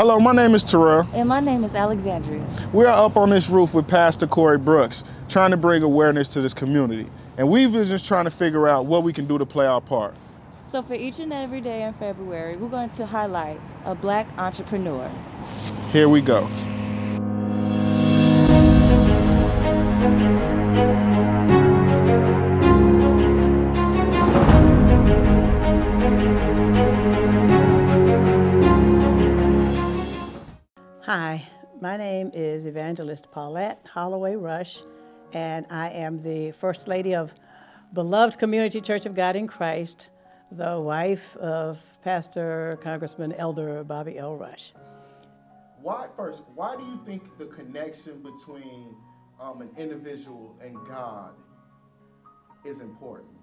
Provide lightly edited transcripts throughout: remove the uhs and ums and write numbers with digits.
Hello, my name is Terrell. And my name is Alexandria. We are up on this roof with Pastor Corey Brooks, trying to bring awareness to this community. And we've been just trying to figure out what we can do to play our part. So for each and every day in February, we're going to highlight a Black entrepreneur. Here we go. Hi, my name is Evangelist Paulette Holloway Rush, and I am the First Lady of beloved Community Church of God in Christ, the wife of Pastor Congressman Elder Bobby L. Rush. Why do you think the connection between an individual and God is important?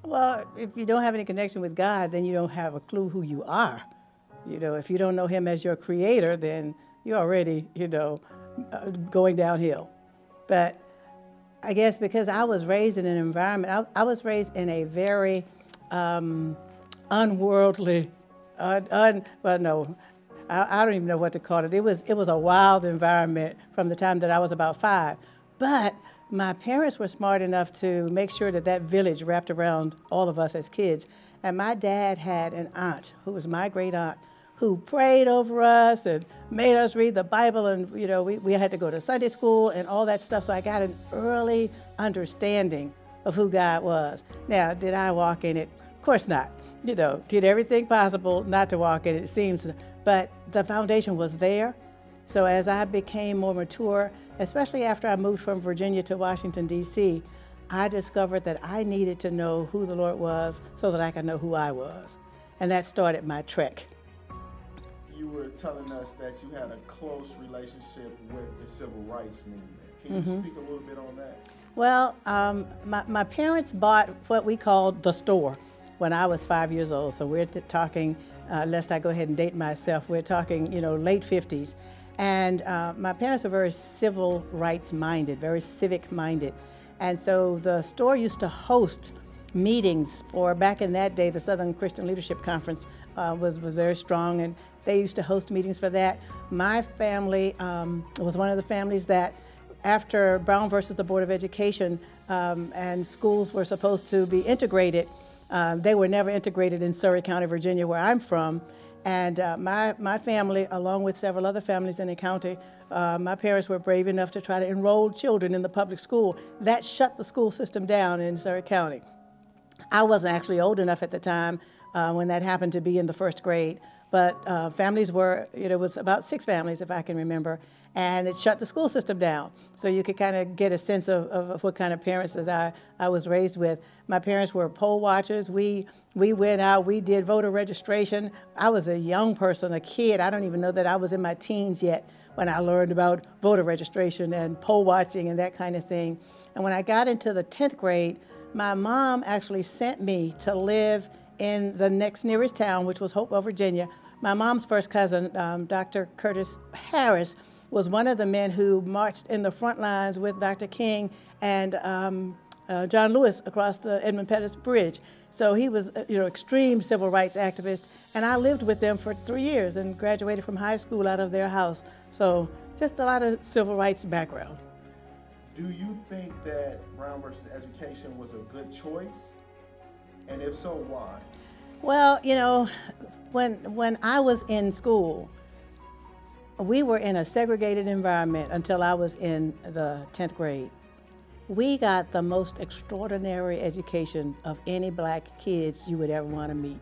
Well, if you don't have any connection with God, then you don't have a clue who you are. You know, if you don't know him as your creator, then you're already, going downhill. But I guess because I was raised in an environment, I was raised in a very unworldly, I don't even know what to call it. It was a wild environment from the time that I was about 5. But my parents were smart enough to make sure that village wrapped around all of us as kids. And my dad had an aunt who was my great aunt, who prayed over us and made us read the Bible, and we had to go to Sunday school and all that stuff, so I got an early understanding of who God was. Now, did I walk in it? Of course not. Did everything possible not to walk in it, it seems, but the foundation was there. So as I became more mature, especially after I moved from Virginia to Washington, D.C., I discovered that I needed to know who the Lord was so that I could know who I was. And that started my trek. You were telling us that you had a close relationship with the civil rights movement. Can you speak a little bit on that? Well, my parents bought what we called the store when I was 5 years old. So we're talking, lest I go ahead and date myself, we're talking, late 50s. And my parents were very civil rights minded, very civic minded. And so the store used to host meetings for, back in that day, the Southern Christian Leadership Conference was very strong, and they used to host meetings for that. My family was one of the families that, after Brown versus the Board of Education, and schools were supposed to be integrated, they were never integrated in Surry County, Virginia, where I'm from. And my family, along with several other families in the county, my parents were brave enough to try to enroll children in the public school. That shut the school system down in Surry County. I wasn't actually old enough at the time when that happened to be in the first grade, but families were, it was about 6 families, if I can remember, and it shut the school system down. So you could kind of get a sense of what kind of parents that I was raised with. My parents were poll watchers. We went out, we did voter registration. I was a young person, a kid. I don't even know that I was in my teens yet when I learned about voter registration and poll watching and that kind of thing. And when I got into the 10th grade, my mom actually sent me to live in the next nearest town, which was Hopewell, Virginia. My mom's first cousin, Dr. Curtis Harris, was one of the men who marched in the front lines with Dr. King and John Lewis across the Edmund Pettus Bridge. So he was, extreme civil rights activist, and I lived with them for 3 years and graduated from high school out of their house. So just a lot of civil rights background. Do you think that Brown versus education was a good choice? And if so, why? Well, when I was in school, we were in a segregated environment until I was in the 10th grade. We got the most extraordinary education of any black kids you would ever want to meet.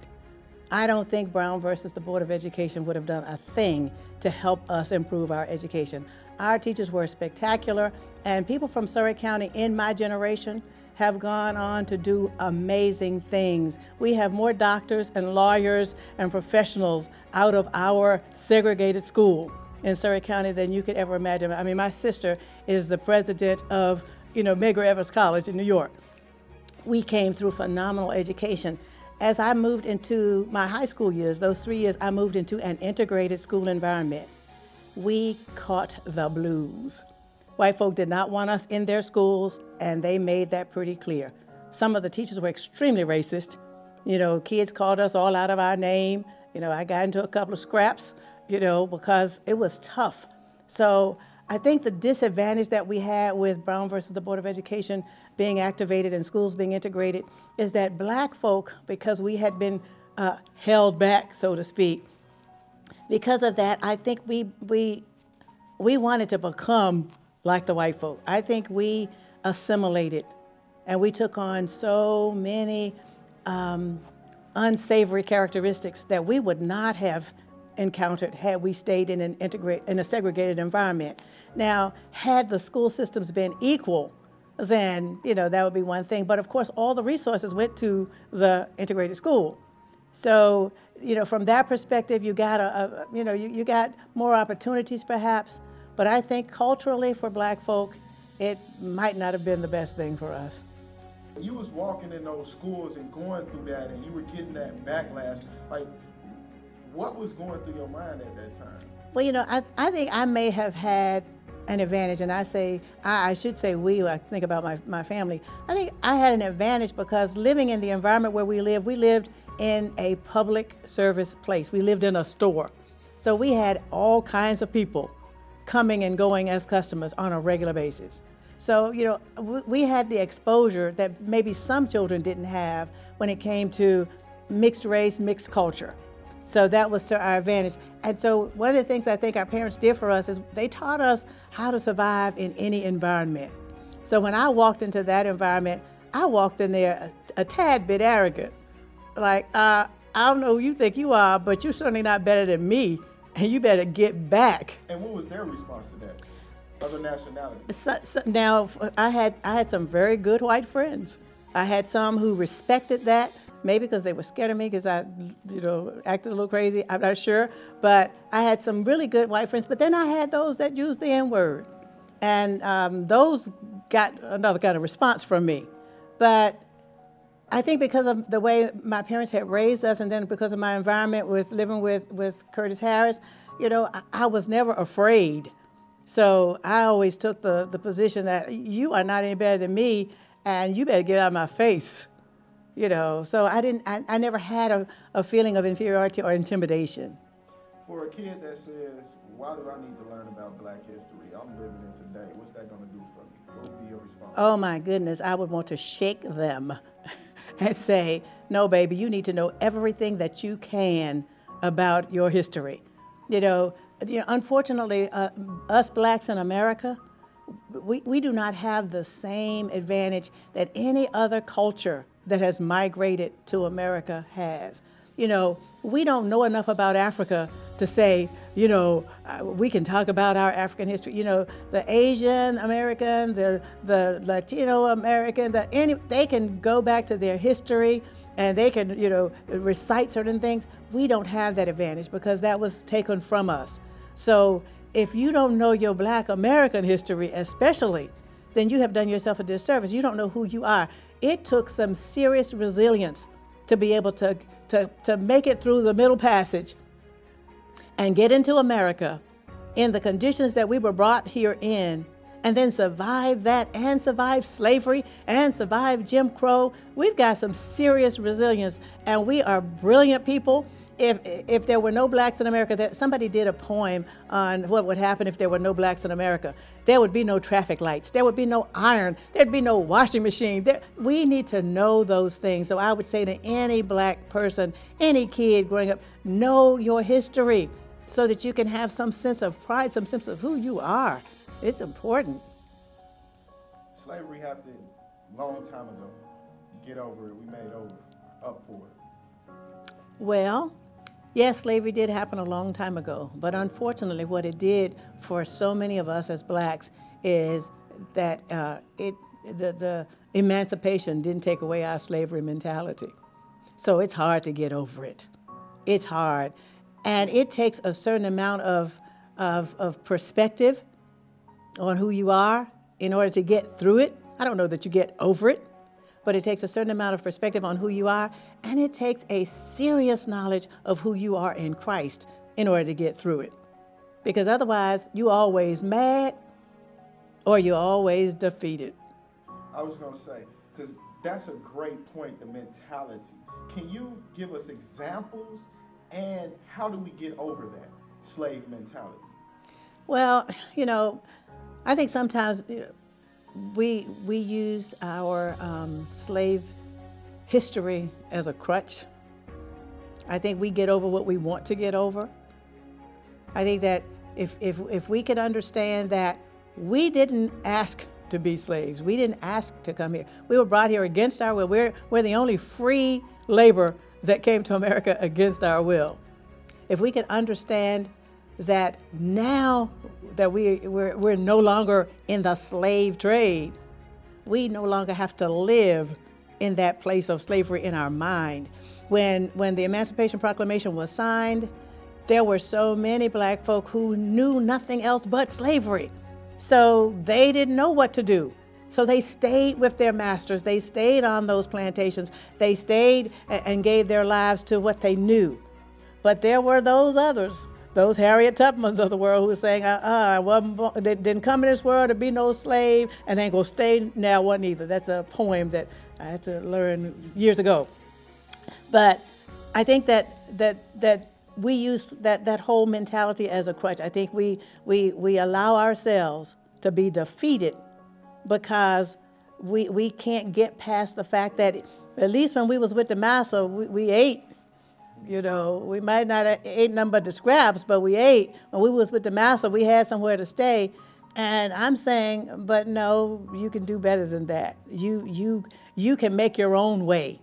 I don't think Brown versus the Board of Education would have done a thing to help us improve our education. Our teachers were spectacular, and people from Surry County in my generation have gone on to do amazing things. We have more doctors and lawyers and professionals out of our segregated school in Surry County than you could ever imagine. I mean, my sister is the president of, Medgar Evers College in New York. We came through phenomenal education. As I moved into my high school years, those 3 years, I moved into an integrated school environment. We caught the blues. White folk did not want us in their schools, and they made that pretty clear. Some of the teachers were extremely racist. Kids called us all out of our name. I got into a couple of scraps because it was tough. So I think the disadvantage that we had with Brown versus the Board of Education being activated and schools being integrated is that black folk, because we had been held back, so to speak, because of that, I think we wanted to become like the white folk. I think we assimilated, and we took on so many unsavory characteristics that we would not have encountered had we stayed in a segregated environment. Now, had the school systems been equal, then that would be one thing. But of course, all the resources went to the integrated school. So from that perspective, you got you got more opportunities perhaps. But I think culturally for black folk, it might not have been the best thing for us. You was walking in those schools and going through that, and you were getting that backlash. Like, what was going through your mind at that time? Well, I think I may have had an advantage, and I should say we, I think about my family. I think I had an advantage because living in the environment where we lived in a public service place. We lived in a store. So we had all kinds of people coming and going as customers on a regular basis. So, we had the exposure that maybe some children didn't have when it came to mixed race, mixed culture. So that was to our advantage. And so one of the things I think our parents did for us is they taught us how to survive in any environment. So when I walked into that environment, I walked in there a tad bit arrogant. Like, I don't know who you think you are, but you're certainly not better than me, and you better get back. And what was their response to that? Other nationalities? Now, I had some very good white friends. I had some who respected that, maybe because they were scared of me because I, acted a little crazy. I'm not sure. But I had some really good white friends. But then I had those that used the N-word. And those got another kind of response from me. But I think because of the way my parents had raised us, and then because of my environment with living with Curtis Harris, I was never afraid. So I always took the position that you are not any better than me, and you better get out of my face. So I never had a feeling of inferiority or intimidation. For a kid that says, why do I need to learn about Black history? I'm living in today. What's that going to do for me? What would be your response? Oh my goodness, I would want to shake them and say, no, baby, you need to know everything that you can about your history. Unfortunately, us blacks in America, we do not have the same advantage that any other culture that has migrated to America has. We don't know enough about Africa to say, we can talk about our African history. The Asian American, the Latino American, they can go back to their history and they can, recite certain things. We don't have that advantage because that was taken from us. So if you don't know your Black American history especially, then you have done yourself a disservice. You don't know who you are. It took some serious resilience to be able to make it through the Middle Passage and get into America in the conditions that we were brought here in, and then survive that and survive slavery and survive Jim Crow. We've got some serious resilience, and we are brilliant people. If there were no blacks in America, somebody did a poem on what would happen if there were no blacks in America. There would be no traffic lights. There would be no iron. There'd be no washing machine. We need to know those things. So I would say to any black person, any kid growing up, know your history so that you can have some sense of pride, some sense of who you are. It's important. Slavery happened a long time ago. Get over it. We made up for it. Well, yes, slavery did happen a long time ago, but unfortunately what it did for so many of us as blacks is that the emancipation didn't take away our slavery mentality. So it's hard to get over it. It's hard. And it takes a certain amount of perspective on who you are in order to get through it. I don't know that you get over it, but it takes a certain amount of perspective on who you are, and it takes a serious knowledge of who you are in Christ in order to get through it. Because otherwise, you're always mad or you're always defeated. I was going to say, because that's a great point, the mentality. Can you give us examples, and how do we get over that? slave mentality? Well, I think sometimes we use our slave history as a crutch. I think we get over what we want to get over. I think that if we could understand that we didn't ask to be slaves, we didn't ask to come here. We were brought here against our will. We're the only free labor that came to America against our will. If we could understand that now that we're no longer in the slave trade, we no longer have to live in that place of slavery in our mind. When the Emancipation Proclamation was signed, there were so many black folk who knew nothing else but slavery. So they didn't know what to do. So they stayed with their masters. They stayed on those plantations. They stayed and gave their lives to what they knew. But there were those others, those Harriet Tubmans of the world, who were saying, I didn't come in this world to be no slave, and ain't gonna stay now one either. That's a poem that I had to learn years ago. But I think that we use that whole mentality as a crutch. I think we allow ourselves to be defeated because we can't get past the fact that at least when we was with the master, we ate. We might not have ate nothing but the scraps, but we ate. When we was with the master, we had somewhere to stay. And I'm saying, but no, you can do better than that. You can make your own way.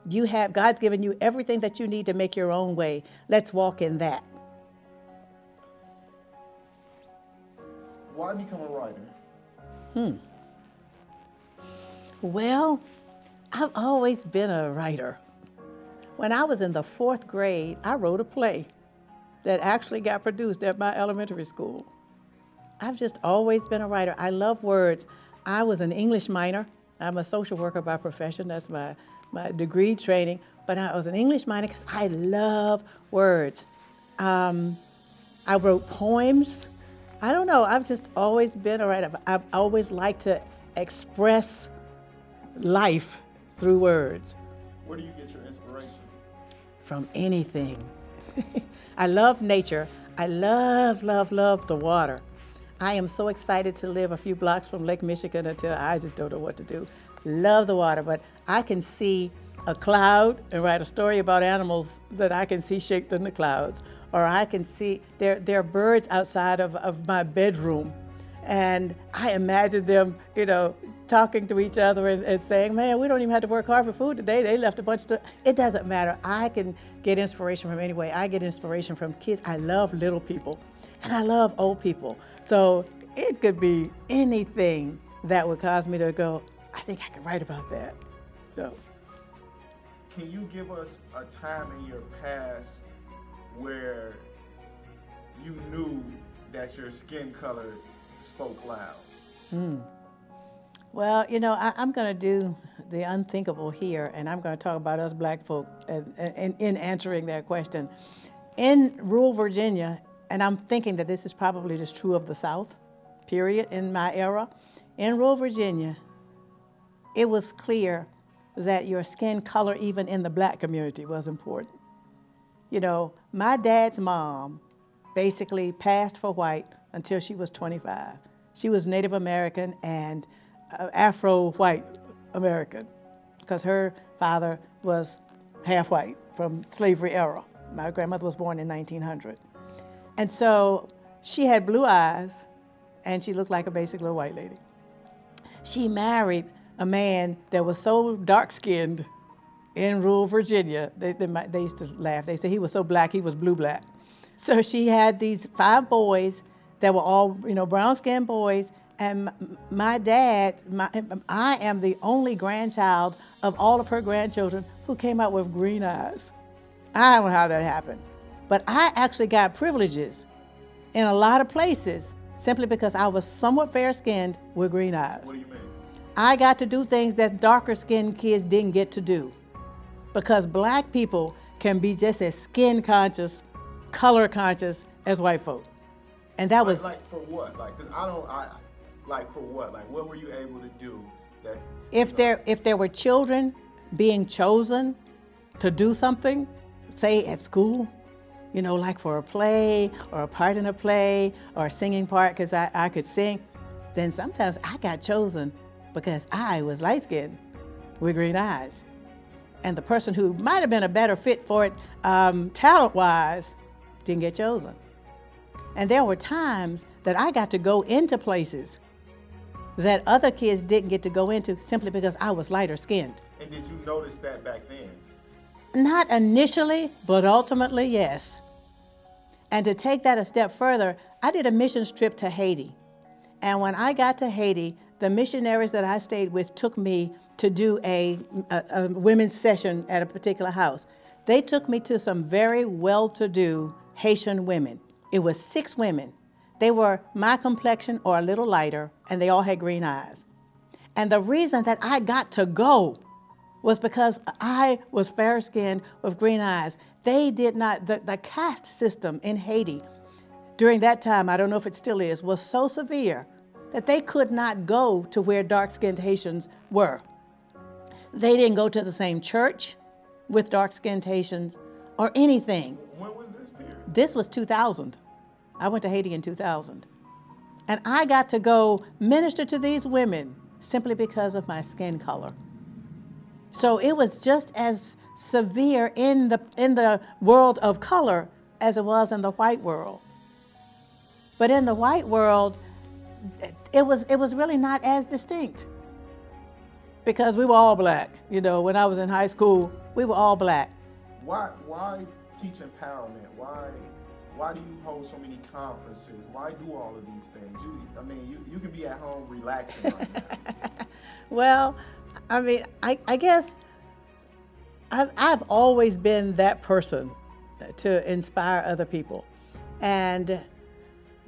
God's given you everything that you need to make your own way. Let's walk in that. Why become a writer? Well, I've always been a writer. When I was in the 4th grade, I wrote a play that actually got produced at my elementary school. I've just always been a writer. I love words. I was an English minor. I'm a social worker by profession. That's my degree training. But I was an English minor because I love words. I wrote poems. I don't know. I've just always been a writer. I've always liked to express life through words. Where do you get your inspiration? From anything. I love nature. I love the water. I am so excited to live a few blocks from Lake Michigan until I just don't know what to do. Love the water, but I can see a cloud and write a story about animals that I can see shaped in the clouds. Or I can see, there are birds outside of my bedroom, and I imagine them, talking to each other and saying, man, we don't even have to work hard for food today. They left a bunch of stuff. It doesn't matter. I can get inspiration from anyway. I get inspiration from kids. I love little people, and I love old people. So it could be anything that would cause me to go, I think I could write about that. So, can you give us a time in your past where you knew that your skin color spoke loud? Well, I'm going to do the unthinkable here, and I'm going to talk about us black folk in answering that question. In rural Virginia, and I'm thinking that this is probably just true of the South, period, in my era. In rural Virginia, it was clear that your skin color, even in the black community, was important. My dad's mom basically passed for white until she was 25. She was Native American and Afro-white American, because her father was half white from slavery era. My grandmother was born in 1900. And so she had blue eyes, and she looked like a basic little white lady. She married a man that was so dark-skinned in rural Virginia. They used to laugh. They said he was so black, he was blue-black. So she had these 5 boys that were all, brown-skinned boys. And my dad, I am the only grandchild of all of her grandchildren who came out with green eyes. I don't know how that happened. But I actually got privileges in a lot of places simply because I was somewhat fair-skinned with green eyes. What do you mean? I got to do things that darker-skinned kids didn't get to do, because black people can be just as skin-conscious, color-conscious as white folk. And that was... Like for what? Like for what? Like what were you able to do that... If there were children being chosen to do something, say at school, you know, like for a play or a part in a play or a singing part because I could sing, then sometimes I got chosen because I was light-skinned with green eyes. And the person who might have been a better fit for it talent-wise didn't get chosen. And there were times that I got to go into places that other kids didn't get to go into simply because I was lighter skinned. And did you notice that back then? Not initially, but ultimately, yes. And to take that a step further, I did a missions trip to Haiti. And when I got to Haiti, the missionaries that I stayed with took me to do a women's session at a particular house. They took me to some very well-to-do Haitian women. It was 6 women. They were my complexion or a little lighter, and they all had green eyes. And the reason that I got to go was because I was fair-skinned with green eyes. They did not, the caste system in Haiti during that time, I don't know if it still is, was so severe that they could not go to where dark-skinned Haitians were. They didn't go to the same church with dark-skinned Haitians or anything. When was this period? This was 2000. I went to Haiti in 2000. And I got to go minister to these women simply because of my skin color. So it was just as severe in the world of color as it was in the white world. But in the white world, it was really not as distinct because we were all black. You know, when I was in high school, we were all black. Why teach empowerment? Why do you hold so many conferences? Why do all of these things? You can be at home relaxing right now. Well, I mean, I guess I've always been that person to inspire other people. And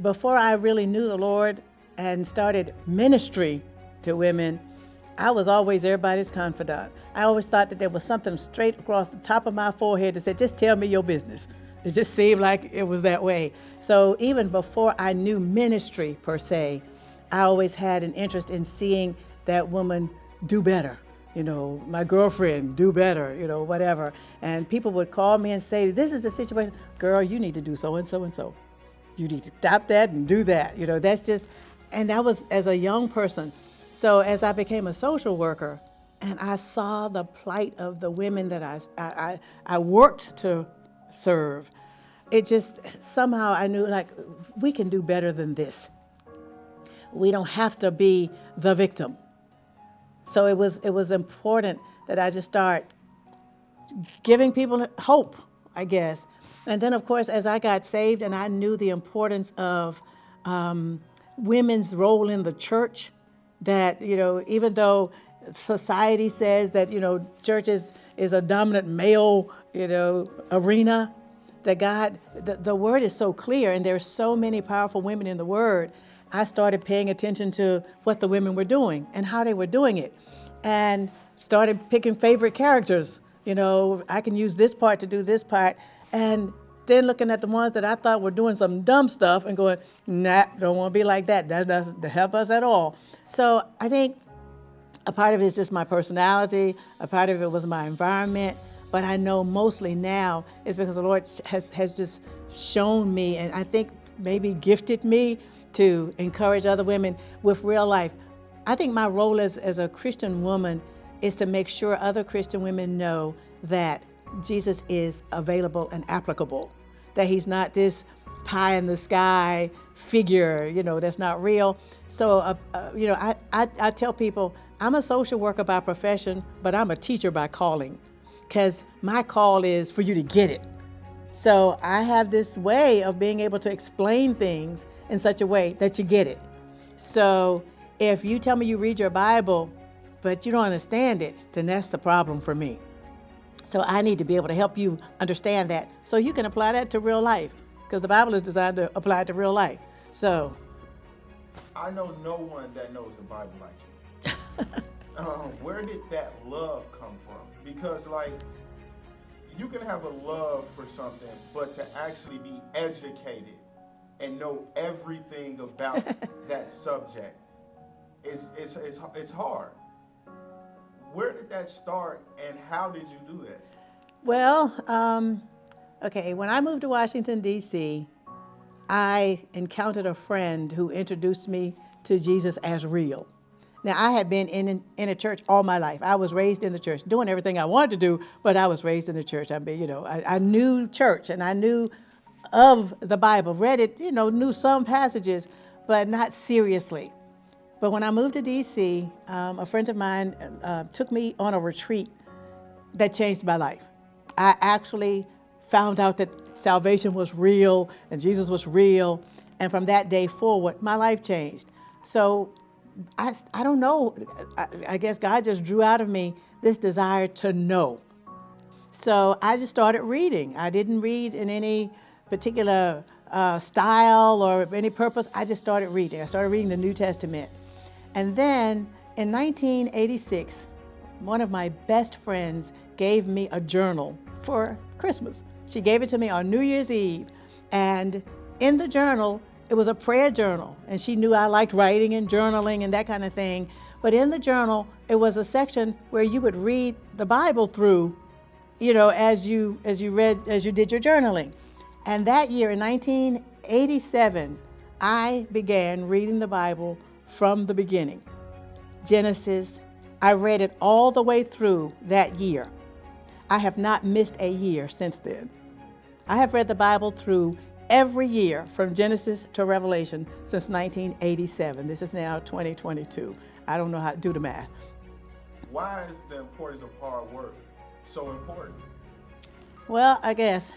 before I really knew the Lord and started ministry to women, I was always everybody's confidant. I always thought that there was something straight across the top of my forehead that said, just tell me your business. It just seemed like it was that way. So even before I knew ministry per se, I always had an interest in seeing that woman do better. You know, my girlfriend do better, you know, whatever. And people would call me and say, this is the situation. Girl, you need to do so and so and so. You need to stop that and do that. You know, that's just, and that was as a young person. So as I became a social worker and I saw the plight of the women that I worked to serve, it just, somehow I knew, like, we can do better than this. We don't have to be the victim. So it was important that I just start giving people hope, I guess. And then, of course, as I got saved and I knew the importance of women's role in the church, that, you know, even though society says that, you know, church is a dominant male, you know, arena, that God, the word is so clear and there's so many powerful women in the word. I started paying attention to what the women were doing and how they were doing it, and started picking favorite characters. You know, I can use this part to do this part, and then looking at the ones that I thought were doing some dumb stuff and going, nah, don't want to be like that. That doesn't help us at all. So I think a part of it is just my personality, a part of it was my environment, but I know mostly now is because the Lord has just shown me, and I think maybe gifted me to encourage other women with real life. I think my role as a Christian woman is to make sure other Christian women know that Jesus is available and applicable, that he's not this pie in the sky figure, you know, that's not real. So, you know, I tell people I'm a social worker by profession, but I'm a teacher by calling, because my call is for you to get it. So I have this way of being able to explain things in such a way that you get it. So if you tell me you read your Bible, but you don't understand it, then that's the problem for me. So I need to be able to help you understand that so you can apply that to real life, because the Bible is designed to apply it to real life. So I know no one that knows the Bible like you. Where did that love come from? Because, like, you can have a love for something, but to actually be educated and know everything about that subject, it's hard. Where did that start, and how did you do that? Well, Okay, when I moved to Washington, D.C., I encountered a friend who introduced me to Jesus as real. Now, I had been in a church all my life. I was raised in the church, doing everything I wanted to do, but I was raised in the church. I knew church, and I knew of the Bible, read it, knew some passages, but not seriously. But when I moved to D.C., a friend of mine took me on a retreat that changed my life. I actually found out that salvation was real and Jesus was real, and from that day forward, my life changed. So I don't know, I guess God just drew out of me this desire to know. So I just started reading. I didn't read in any particular style or any purpose. I just started reading. I started reading the New Testament. And then in 1986, one of my best friends gave me a journal for Christmas. She gave it to me on New Year's Eve. And in the journal, it was a prayer journal. And she knew I liked writing and journaling and that kind of thing. But in the journal, it was a section where you would read the Bible through, as you did your journaling. And that year, in 1987, I began reading the Bible from the beginning. Genesis, I read it all the way through that year. I have not missed a year since then. I have read the Bible through every year from Genesis to Revelation since 1987. This is now 2022. I don't know how to do the math. Why is the importance of hard work so important? Well, I guess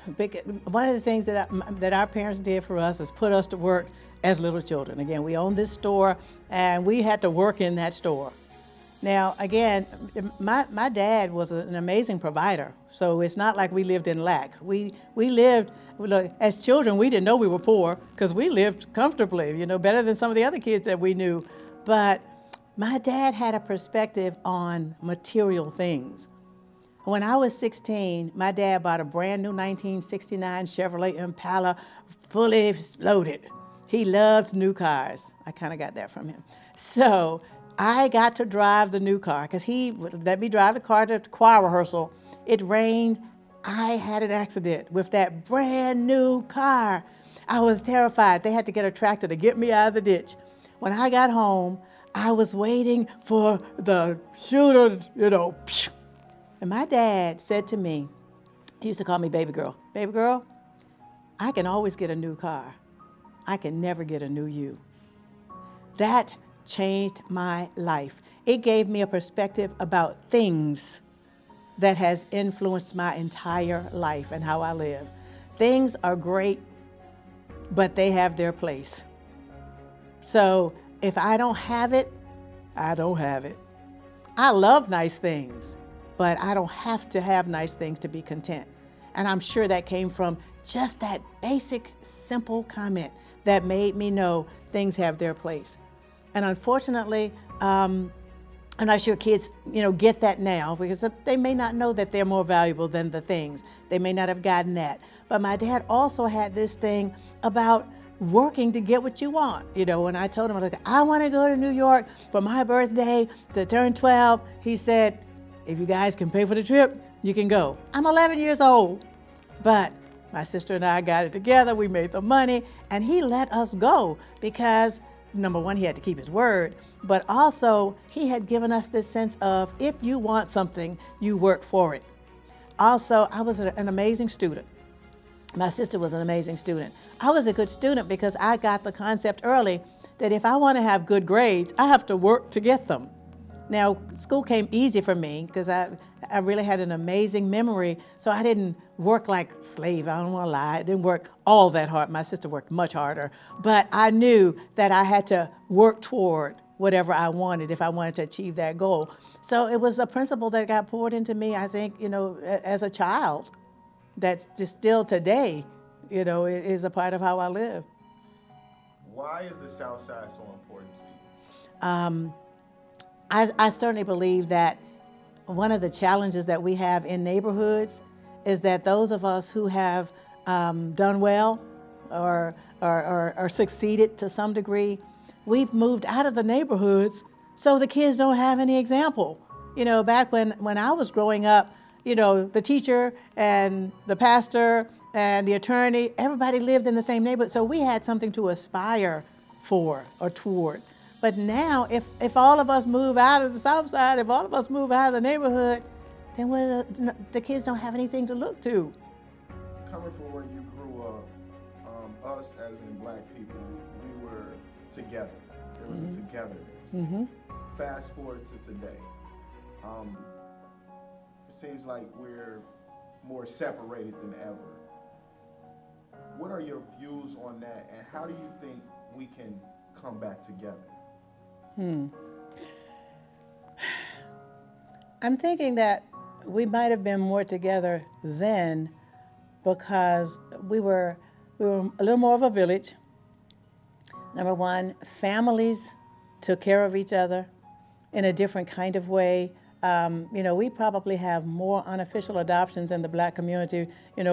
one of the things that our parents did for us is put us to work as little children. Again, we owned this store, and we had to work in that store. Now, again, my dad was an amazing provider, so it's not like we lived in lack. We lived, as children, we didn't know we were poor because we lived comfortably, better than some of the other kids that we knew. But my dad had a perspective on material things. When I was 16, my dad bought a brand new 1969 Chevrolet Impala, fully loaded. He loved new cars. I kind of got that from him. So I got to drive the new car because he would let me drive the car to choir rehearsal. It rained. I had an accident with that brand new car. I was terrified. They had to get a tractor to get me out of the ditch. When I got home, I was waiting for the shooter, And my dad said to me, he used to call me baby girl, I can always get a new car. I can never get a new you. That changed my life. It gave me a perspective about things that has influenced my entire life and how I live. Things are great, but they have their place. So if I don't have it, I don't have it. I love nice things, but I don't have to have nice things to be content. And I'm sure that came from just that basic, simple comment that made me know things have their place. And unfortunately, I'm not sure kids, get that now because they may not know that they're more valuable than the things. They may not have gotten that. But my dad also had this thing about working to get what you want. When I told him, I want to go to New York for my birthday to turn 12, he said, if you guys can pay for the trip, you can go. I'm 11 years old, but my sister and I got it together. We made the money, and he let us go because, number one, he had to keep his word, but also he had given us this sense of if you want something, you work for it. Also, I was an amazing student. My sister was an amazing student. I was a good student because I got the concept early that if I want to have good grades, I have to work to get them. Now, school came easy for me because I really had an amazing memory, so I didn't work like a slave. I don't want to lie. I didn't work all that hard. My sister worked much harder. But I knew that I had to work toward whatever I wanted if I wanted to achieve that goal. So it was a principle that got poured into me, I think, as a child, that's just still today, is a part of how I live. Why is the South Side so important to you? I certainly believe that one of the challenges that we have in neighborhoods is that those of us who have done well or succeeded to some degree, we've moved out of the neighborhoods so the kids don't have any example. Back when I was growing up, the teacher and the pastor and the attorney, everybody lived in the same neighborhood. So we had something to aspire for or toward. But now, if all of us move out of the South Side, if all of us move out of the neighborhood, then the kids don't have anything to look to. Coming from where you grew up, us as in black people, we were together. There was a togetherness. Fast forward to today. It seems like we're more separated than ever. What are your views on that, and how do you think we can come back together? I'm thinking that we might have been more together then because we were a little more of a village. Number one, families took care of each other in a different kind of way. We probably have more unofficial adoptions in the black community,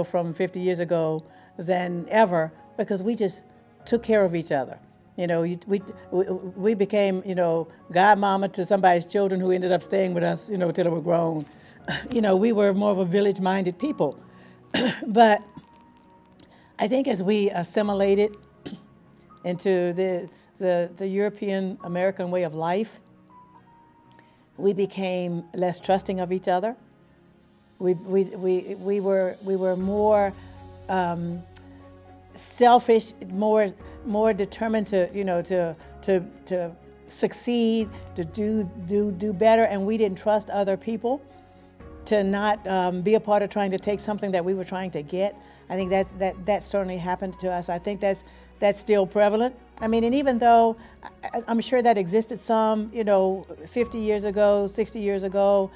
from 50 years ago than ever because we just took care of each other. We became, godmama to somebody's children who ended up staying with us, till they were grown. We were more of a village-minded people. But I think as we assimilated into the European American way of life, we became less trusting of each other. We were more selfish, more determined to succeed, to do better, and we didn't trust other people to not be a part of trying to take something that we were trying to get. I think that certainly happened to us. I think that's still prevalent. I mean, and even though I'm sure that existed some, 50 years ago, 60 years ago,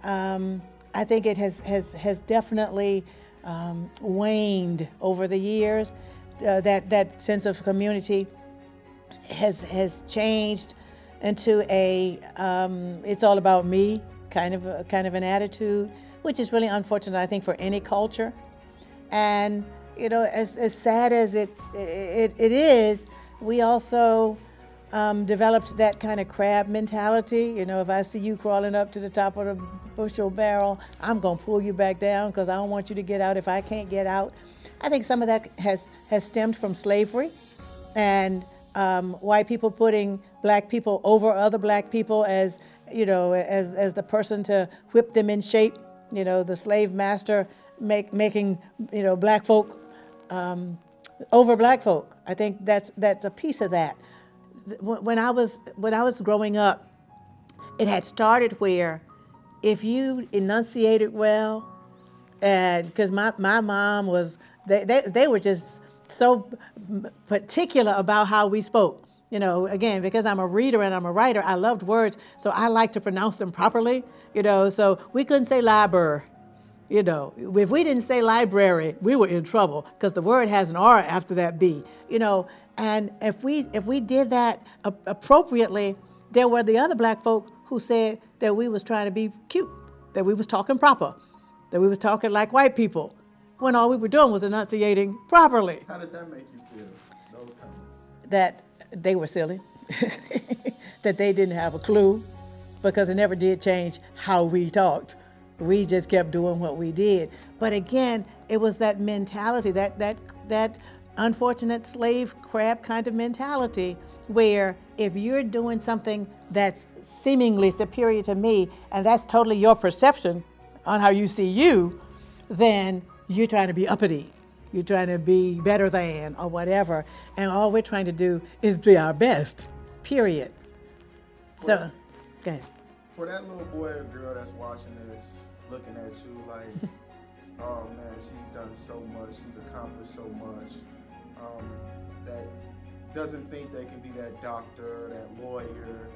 I think it has definitely waned over the years. That sense of community has changed into a it's all about me kind of an attitude, which is really unfortunate, I think, for any culture. And as sad as it is, we also developed that kind of crab mentality. If I see you crawling up to the top of the bushel barrel, I'm gonna pull you back down because I don't want you to get out if I can't get out. I think some of that has stemmed from slavery and white people putting black people over other black people as the person to whip them in shape. The slave master making black folk over black folk. I think that's a piece of that. When I was growing up, it had started where if you enunciated well, and because my mom was, they were just so particular about how we spoke. Again, because I'm a reader and I'm a writer, I loved words, so I like to pronounce them properly. So we couldn't say library. If we didn't say library, we were in trouble because the word has an R after that B. And if we did that appropriately, there were the other black folk who said that we was trying to be cute, that we was talking proper, that we was talking like white people, when all we were doing was enunciating properly. How did that make you feel, those comments? That they were silly, that they didn't have a clue, because it never did change how we talked. We just kept doing what we did. But again, it was that mentality, that unfortunate slave crab kind of mentality, where if you're doing something that's seemingly superior to me, and that's totally your perception on how you see you, then you're trying to be uppity. You're trying to be better than or whatever. And all we're trying to do is be our best, period. So, go ahead. For that little boy or girl that's watching this, looking at you like, oh man, she's done so much, she's accomplished so much, that doesn't think they can be that doctor, that lawyer.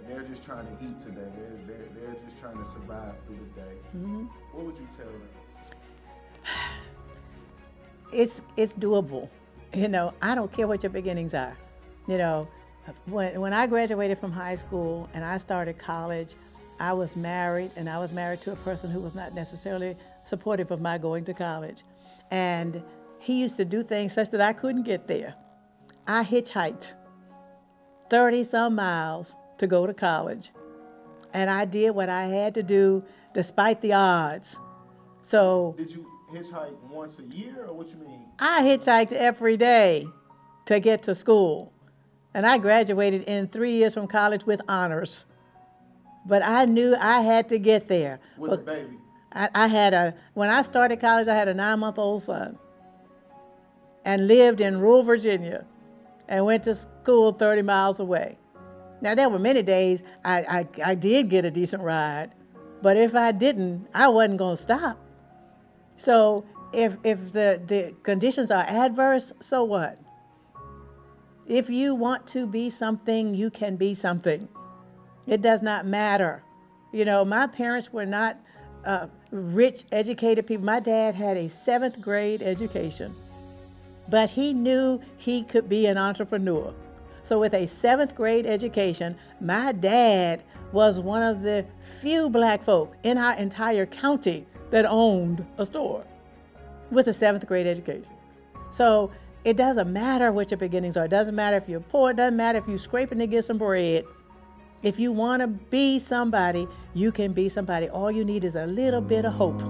They're just trying to eat today. They're just trying to survive through the day. Mm-hmm. What would you tell them? It's doable. I don't care what your beginnings are. When I graduated from high school and I started college, I was married, and I was married to a person who was not necessarily supportive of my going to college. And he used to do things such that I couldn't get there. I hitchhiked 30-some miles to go to college. And I did what I had to do despite the odds. So Did you hitchhike once a year, or what you mean? I hitchhiked every day to get to school. And I graduated in 3 years from college with honors. But I knew I had to get there. With a baby. When I started college, I had a 9-month-old son and lived in rural Virginia and went to school 30 miles away. Now, there were many days I did get a decent ride, but if I didn't, I wasn't going to stop. So if the conditions are adverse, so what? If you want to be something, you can be something. It does not matter. You know, my parents were not rich, educated people. My dad had a 7th grade education, but he knew he could be an entrepreneur. So with a 7th grade education, my dad was one of the few black folk in our entire county that owned a store with a 7th grade education. So it doesn't matter what your beginnings are. It doesn't matter if you're poor. It doesn't matter if you're scraping to get some bread. If you want to be somebody, you can be somebody. All you need is a little bit of hope.